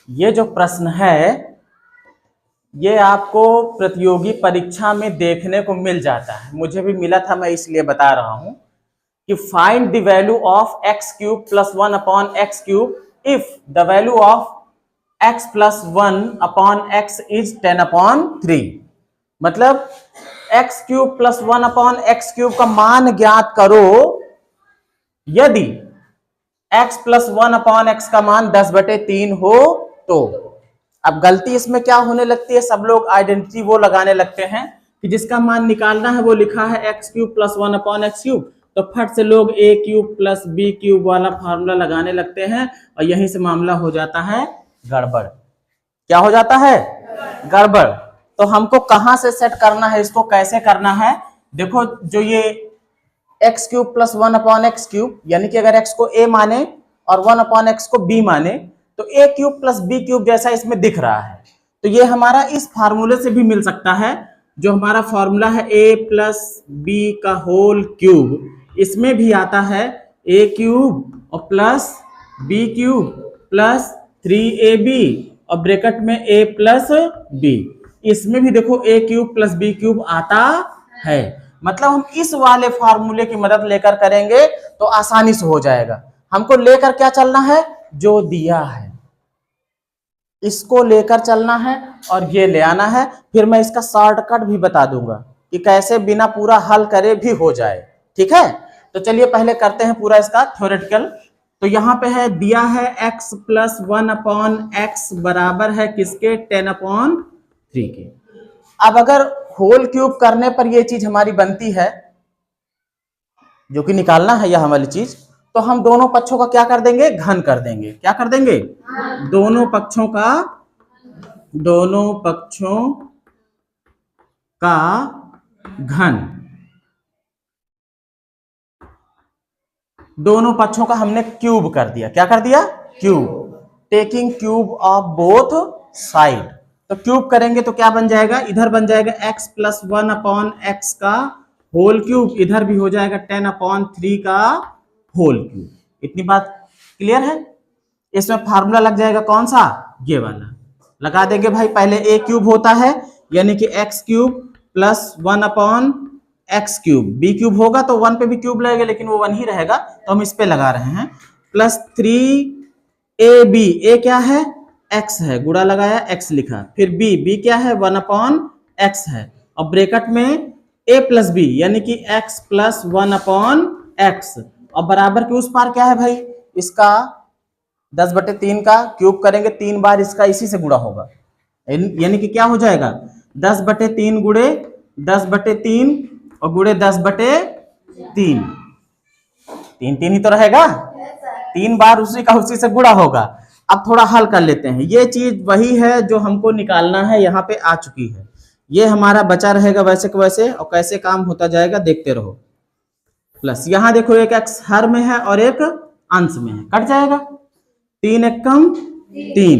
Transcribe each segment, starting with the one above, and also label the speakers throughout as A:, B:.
A: ये जो प्रश्न है ये आपको प्रतियोगी परीक्षा में देखने को मिल जाता है, मुझे भी मिला था, मैं इसलिए बता रहा हूं कि find the value of x cube plus 1 upon x cube if the value of x plus 1 upon x is 10 upon 3। मतलब x cube plus 1 upon x cube का मान ज्ञात करो यदि x प्लस 1 अपॉन एक्स का मान 10/3 हो तो। अब गलती इसमें क्या होने लगती है, सब लोग आइडेंटिटी वो लगाने लगते हैं कि जिसका मान निकालना है वो लिखा है x cube plus 1 upon x cube, तो फट से लोग ए क्यूब प्लस बी क्यूब वाला फार्मूला लगाने लगते हैं और यहीं से मामला हो जाता है गड़बड़। क्या हो जाता है? गड़बड़। तो हमको कहां से सेट करना है, इसको कैसे करना है? देखो, जो ये x cube plus 1 upon x cube, यानी कि अगर एक्स को ए माने और 1 अपॉन एक्स को बी माने तो ए क्यूब प्लस बी क्यूब जैसा इसमें दिख रहा है, तो ये हमारा इस फार्मूले से भी मिल सकता है। जो हमारा फॉर्मूला है ए प्लस बी का होल क्यूब, इसमें भी आता है ए क्यूब और plus b cube plus 3ab और ब्रैकेट में a प्लस बी। इसमें भी देखो a cube plus b cube आता है। मतलब हम इस वाले फार्मूले की मदद लेकर करेंगे तो आसानी से हो जाएगा। हमको लेकर क्या चलना है? जो दिया है इसको लेकर चलना है और ये ले आना है। फिर मैं इसका शॉर्टकट भी बता दूंगा कि कैसे बिना पूरा हल करे भी हो जाए। ठीक है, तो चलिए पहले करते हैं पूरा इसका थ्योरेटिकल। तो यहां पे है दिया है x प्लस 1 अपॉन एक्स बराबर है किसके? 10 अपॉन 3 के। अब अगर होल क्यूब करने पर ये चीज हमारी बनती है, जो कि निकालना है यह वाली चीज, तो हम दोनों पक्षों का क्या कर देंगे? घन कर देंगे। क्या कर देंगे? दोनों पक्षों का घन। दोनों पक्षों का हमने क्यूब कर दिया। क्या कर दिया? Cube. Taking cube of both side. तो क्यूब करेंगे तो क्या बन जाएगा? इधर बन जाएगा x प्लस 1 अपॉन एक्स का होल क्यूब, इधर भी हो जाएगा 10 अपॉन 3 का होल क्यूब। इतनी बात क्लियर है? इसमें फार्मूला लग जाएगा कौन सा? ये वाला लगा देंगे भाई। पहले a क्यूब होता है यानी कि x cube plus 1 upon x cube, b cube होगा तो 1 पे भी क्यूब लगेगा लेकिन वो 1 ही रहेगा, तो हम इस पे लगा रहे हैं, प्लस 3ab। ए क्या है? x है, गुणा लगाया x लिखा। फिर b क्या है? 1 अपॉन एक्स है और ब्रैकेट में a प्लस बी यानी कि x प्लस 1 अपॉन एक्स और बराबर के उस पार क्या है भाई? इसका 10/3 का क्यूब करेंगे 3 बार, इसका इसी से गुणा होगा, यानी कि क्या हो जाएगा? 10/3 गुणे 10/3 और गुणे 10/3, 3 ही तो रहेगा, 3 बार उसी का उसी से गुणा होगा। अब थोड़ा हल कर लेते हैं। ये चीज वही है जो हमको निकालना है, यहाँ पे आ चुकी है। ये हमारा बचा रहेगा वैसे के वैसे, और कैसे काम होता जाएगा देखते रहो। प्लस यहाँ देखो एक एक्स हर में है और एक अंश में है, कट जाएगा। 3 एकम 3,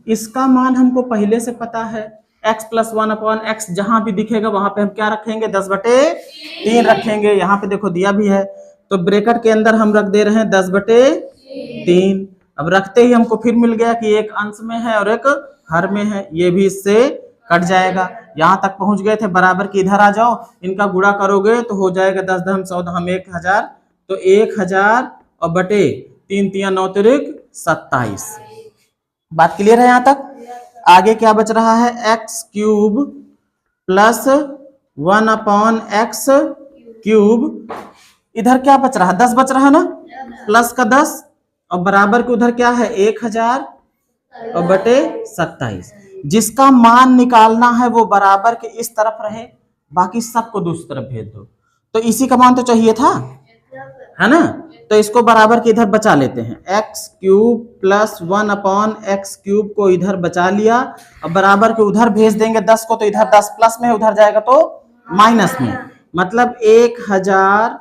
A: इसका मान हमको पहले से पता है। x प्लस 1 अपॉन एक्स जहां भी दिखेगा वहां पे हम क्या रखेंगे? 10/3 रखेंगे। यहाँ पे देखो दिया भी है तो ब्रैकेट के अंदर हम रख दे रहे हैं 10/3। अब रखते ही हमको फिर मिल गया कि एक अंश में है और एक हर में है, ये भी इससे कट जाएगा। यहाँ तक पहुंच गए थे, बराबर की इधर आ जाओ, इनका गुणा करोगे तो हो जाएगा 10 दम 100 दम 1000, तो 1000 और बटे 3 3 9 तिरिक 27। बात क्लियर है? यहाँ तक आगे क्या बच रहा है? X cube plus 1 upon x cube, इधर क्या बच रहा है? 10 बच रहा है ना, प्लस का 10 और बराबर के उधर क्या है? 1000 और बटे 27। जिसका मान निकालना है वो बराबर के इस तरफ रहे, बाकी सबको दूसरी तरफ भेज दो। तो इसी का मान तो चाहिए था, है ना? तो इसको बराबर के इधर बचा लेते हैं। X cube plus 1 upon x cube को इधर बचा लिया और बराबर के उधर भेज देंगे 10 को, तो इधर 10 प्लस में, उधर जाएगा तो माइनस में। मतलब 1000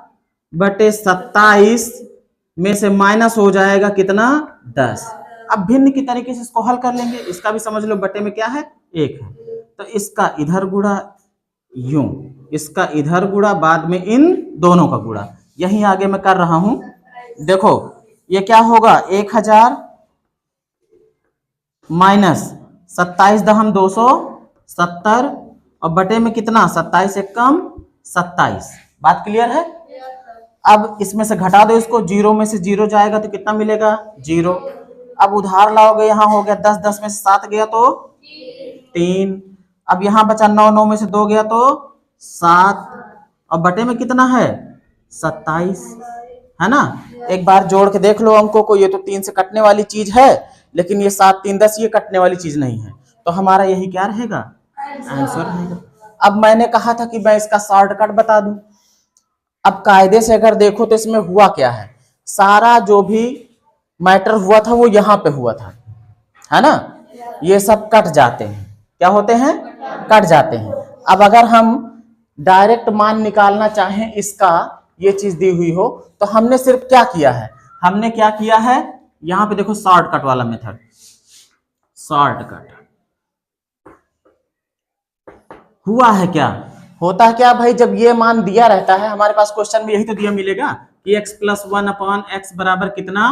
A: बटे 27 में से माइनस हो जाएगा कितना? 10। अब भिन्न की तरीके से इसको हल कर लेंगे। इसका भी समझ लो बटे में क्या है? 1 है, तो इसका इधर गुणा यूं, इसका इधर गुणा, बाद में इन दोनों का गुणा। यही आगे मैं कर रहा हूं। देखो ये क्या होगा? 1000 माइनस 27 दहम 270 और बटे में कितना 27 एक कम 27। बात क्लियर है। अब इसमें से घटा दो इसको, 0 में से 0 जाएगा तो कितना मिलेगा 0। अब उधार लाओगे, यहाँ हो गया 10, 10 में से 7 गया तो 3। अब यहाँ बचा 9, 9 में से 2 गया तो 7 और बटे में कितना है 27, है ना। एक बार जोड़ के देख लो अंकों को, ये तो 3 से कटने वाली चीज है, लेकिन ये 7, 3, 10 ये कटने वाली चीज नहीं है, तो हमारा यही क्या रहेगा आंसर रहेगा। अब मैंने कहा था कि मैं इसका शॉर्टकट बता दूं। अब कायदे से अगर देखो तो इसमें हुआ क्या है, सारा जो भी मैटर हुआ था वो यहाँ पे हुआ था, है ना। ये सब कट जाते हैं, क्या होते हैं कट जाते हैं। अब अगर हम डायरेक्ट मान निकालना चाहें इसका, ये चीज दी हुई हो, तो हमने सिर्फ क्या किया है, हमने क्या किया है यहाँ पे देखो शॉर्टकट वाला मेथड। शॉर्टकट हुआ है क्या, होता है क्या भाई, जब ये मान दिया रहता है हमारे पास, क्वेश्चन में यही तो दिया मिलेगा कि x + 1/x बराबर कितना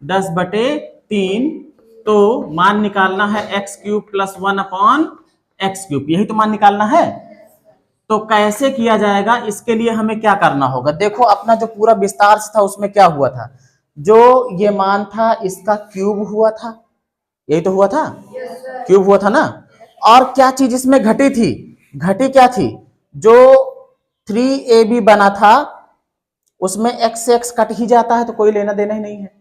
A: 10/3, तो मान निकालना है x³ + 1/x³, यही तो मान निकालना है। तो कैसे किया जाएगा, इसके लिए हमें क्या करना होगा, देखो अपना जो पूरा विस्तार से था उसमें क्या हुआ था, जो ये मान था इसका क्यूब हुआ था, यही तो हुआ था क्यूब हुआ था ना। और क्या चीज इसमें घटी थी, घटी क्या थी, जो 3ab बना था उसमें x से x कट ही जाता है, तो कोई लेना देना ही नहीं है।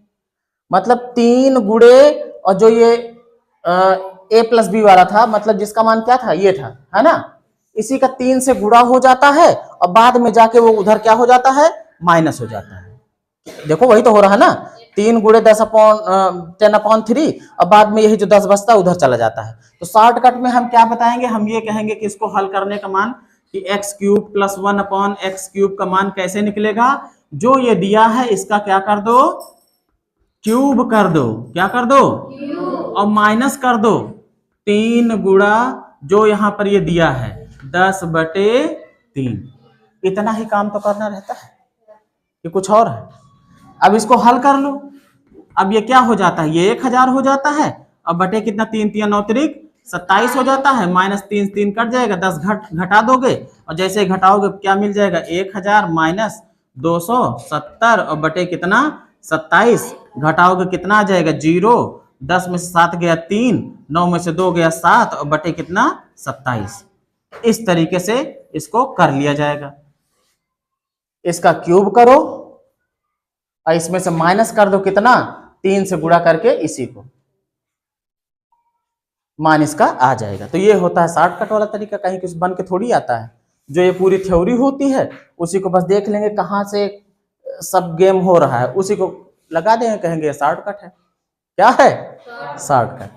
A: मतलब 3 गुणे और जो ये a + b वाला था, मतलब जिसका मान क्या था ये था, है ना, इसी का 3 से गुणा हो जाता है और बाद में जाके वो उधर क्या हो जाता है माइनस हो जाता है। देखो वही तो हो रहा है ना, 3 गुणे 10/3 और बाद में यही जो 10 बचता है उधर चला जाता है। तो शॉर्टकट में हम क्या बताएंगे, हम ये कहेंगे कि इसको हल करने का मान कि x³ + 1/x³ का मान कैसे निकलेगा, जो ये दिया है इसका क्या कर दो क्यूब कर दो, क्या कर दो और माइनस कर दो 3 गुणा जो यहां पर ये दिया है 10/3। इतना ही काम तो करना रहता है कि कुछ और है। अब इसको हल कर लो, अब ये क्या हो जाता है, ये 1000 हो जाता है और बटे कितना 3 3 9 त्रिक 27 हो जाता है, -3 3 कट जाएगा, 10 घटा दोगे और जैसे घटाओगे क्या मिल जाएगा 1000 माइनस 270 और बटे कितना 27, घटाओगे कितना आ जाएगा 0, 10 में से 7 गया 3, 9 में से 2 गया 7 और बटे कितना 27। इस तरीके से इसको कर लिया जाएगा। इसका क्यूब करो और इसमें से माइनस कर दो कितना 3 से गुणा करके, इसी को मान इसका आ जाएगा। तो ये होता है शॉर्टकट वाला तरीका, कहीं कुछ बन के थोड़ी आता है। जो ये पूरी थ्योरी होती है उसी को बस देख लेंगे कहाँ से सब गेम हो रहा है, उसी को लगा देंगे, कहेंगे शॉर्टकट है। क्या है शॉर्टकट।